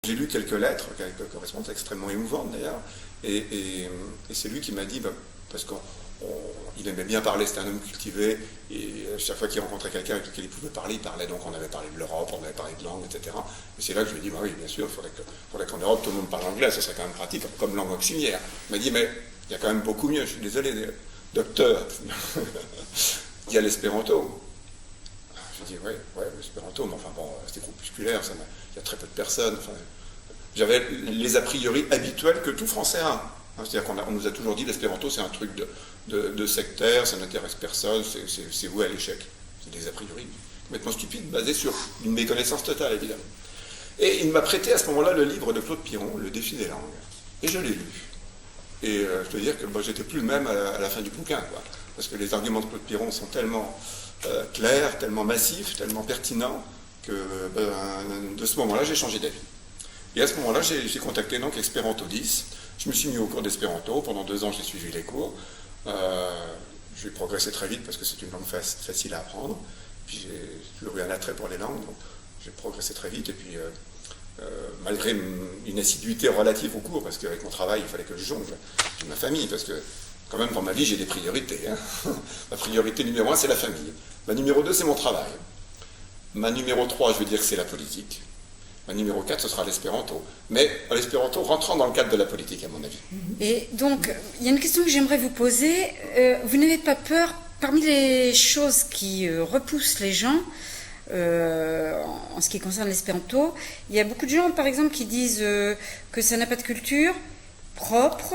j'ai lu quelques lettres, quelques correspondances extrêmement émouvantes d'ailleurs, et c'est lui qui m'a dit, parce qu'il aimait bien parler, c'était un homme cultivé, et chaque fois qu'il rencontrait quelqu'un avec lequel il pouvait parler, il parlait, donc on avait parlé de l'Europe, on avait parlé de langue, etc. Et c'est là que je lui ai dit, oui, bien sûr, il faudrait qu'en Europe tout le monde parle anglais, ça serait quand même pratique comme langue auxiliaire. Il m'a dit, mais il y a quand même beaucoup mieux, je suis désolé, docteur, il y a l'espéranto. Je dis, ouais, l'espéranto, mais enfin bon, c'était groupusculaire, il y a très peu de personnes. Enfin, j'avais les a priori habituels que tout Français a. C'est-à-dire qu'on nous a toujours dit l'espéranto, c'est un truc de sectaire, ça n'intéresse personne, c'est voué à l'échec. C'est des a priori complètement stupides, basés sur une méconnaissance totale, évidemment. Et il m'a prêté à ce moment-là le livre de Claude Piron, Le défi des langues. Et je l'ai lu. Et je peux dire que j'étais plus le même à la fin du bouquin, quoi. Parce que les arguments de Claude Piron sont tellement clairs, tellement massifs, tellement pertinents, que de ce moment-là, j'ai changé d'avis. Et à ce moment-là, j'ai contacté donc Espéranto 10. Je me suis mis au cours d'espéranto. Pendant 2 ans, j'ai suivi les cours. J'ai progressé très vite parce que c'est une langue facile à apprendre. Puis j'ai toujours eu un attrait pour les langues, donc j'ai progressé très vite. Et puis, malgré une assiduité relative au cours, parce qu'avec mon travail, il fallait que je jongle. J'ai ma famille, parce que quand même, dans ma vie, j'ai des priorités. Hein. Ma priorité numéro 1, c'est la famille. Ma numéro 2, c'est mon travail. Ma numéro 3, je veux dire que c'est la politique. Ma numéro 4, ce sera l'espéranto. Mais l'espéranto rentrant dans le cadre de la politique, à mon avis. Et donc, il y a une question que j'aimerais vous poser. Vous n'avez pas peur, parmi les choses qui repoussent les gens, en ce qui concerne l'espéranto, il y a beaucoup de gens, par exemple, qui disent que ça n'a pas de culture propre,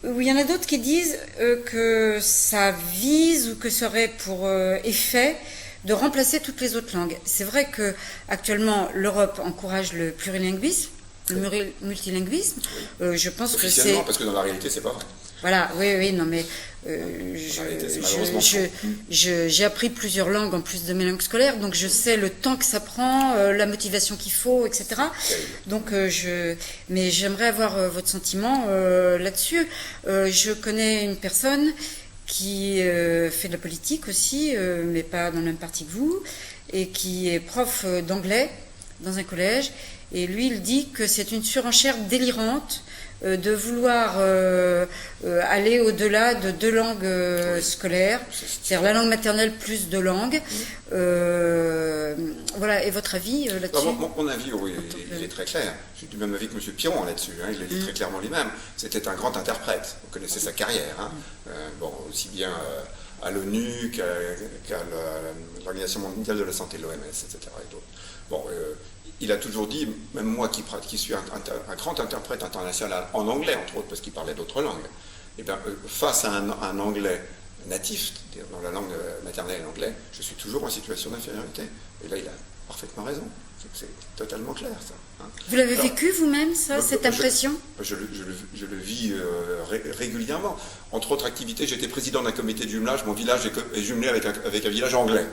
ou il y en a d'autres qui disent que ça vise ou que ça aurait pour effet de remplacer toutes les autres langues. C'est vrai que actuellement l'Europe encourage le plurilinguisme, le multilinguisme. Je pense que c'est parce que dans la réalité c'est pas vrai. Voilà, oui, non mais réalité, j'ai appris plusieurs langues en plus de mes langues scolaires, donc je sais le temps que ça prend, la motivation qu'il faut, etc. Donc mais j'aimerais avoir votre sentiment là-dessus. Je connais une personne qui fait de la politique aussi, mais pas dans le même parti que vous, et qui est prof d'anglais dans un collège, et lui il dit que c'est une surenchère délirante de vouloir aller au-delà de 2 langues scolaires, c'est-à-dire la langue maternelle plus 2 langues. Voilà, et votre avis là-dessus? Mon avis, oui, il est très clair. Je suis du même avis que M. Piron là-dessus, hein, il l'a dit très clairement lui-même. C'était un grand interprète, vous connaissez sa carrière, hein. Aussi bien à l'ONU qu'à l'Organisation mondiale de la santé, l'OMS, etc. Et d'autres. Il a toujours dit, même moi qui suis un grand interprète international en anglais, entre autres, parce qu'il parlait d'autres langues, et bien, face à un anglais natif, c'est-à-dire dans la langue maternelle anglais, je suis toujours en situation d'infériorité. Et là, il a parfaitement raison. C'est totalement clair, ça. Hein. Vous l'avez vécu vous-même, cette impression? Je le vis régulièrement. Entre autres activités, j'étais président d'un comité de jumelage. Mon village est jumelé avec un village anglais.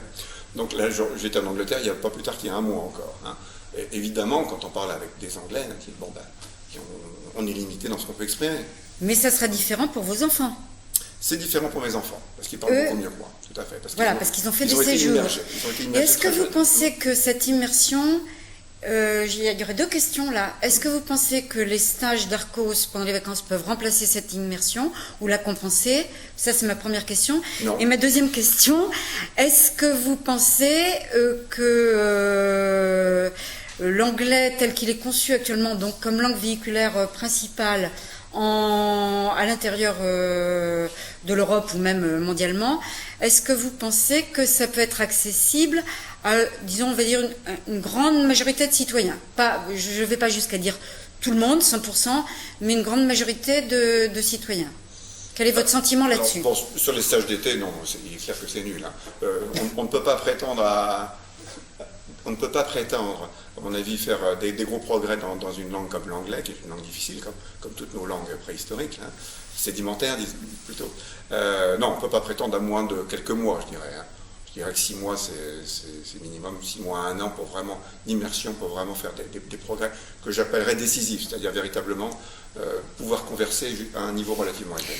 Donc là, j'étais en Angleterre, il n'y a pas plus tard qu'il y a 1 mois encore. Hein. Et évidemment, quand on parle avec des Anglais, on est limité dans ce qu'on peut exprimer. Mais ça sera différent pour vos enfants? C'est différent pour mes enfants, parce qu'ils parlent beaucoup mieux que moi, tout à fait. Parce qu'ils ont fait des séjours. Est-ce que vous pensez que cette immersion, il y aurait 2 questions là. Est-ce que vous pensez que les stages d'Arcos pendant les vacances peuvent remplacer cette immersion ou la compenser? Ça, c'est ma première question. Non. Et ma deuxième question, est-ce que vous pensez que l'anglais tel qu'il est conçu actuellement, donc comme langue véhiculaire principale à l'intérieur de l'Europe ou même mondialement, est-ce que vous pensez que ça peut être accessible à, disons, on va dire une grande majorité de citoyens? Je ne vais pas jusqu'à dire tout le monde, 100%, mais une grande majorité de citoyens. Quel est votre sentiment là-dessus? Sur les stages d'été, non, il est clair que c'est nul. Hein. On ne peut pas prétendre on ne peut pas prétendre, à mon avis, faire des gros progrès dans une langue comme l'anglais, qui est une langue difficile, comme toutes nos langues préhistoriques, hein, sédimentaires plutôt. Non, on ne peut pas prétendre à moins de quelques mois, je dirais. Hein. Je dirais que 6 mois, c'est minimum 6 mois à 1 an d'immersion pour vraiment faire des progrès que j'appellerais décisifs, c'est-à-dire véritablement pouvoir converser à un niveau relativement élevé.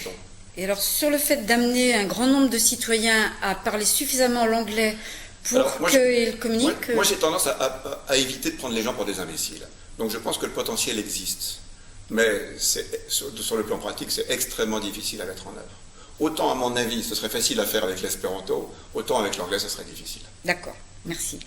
Et alors, sur le fait d'amener un grand nombre de citoyens à parler suffisamment l'anglais pour qu'ils communiquent... Moi, j'ai tendance à éviter de prendre les gens pour des imbéciles. Donc je pense que le potentiel existe. Mais sur le plan pratique, c'est extrêmement difficile à mettre en œuvre. Autant, à mon avis, ce serait facile à faire avec l'espéranto, autant avec l'anglais, ce serait difficile. D'accord, merci.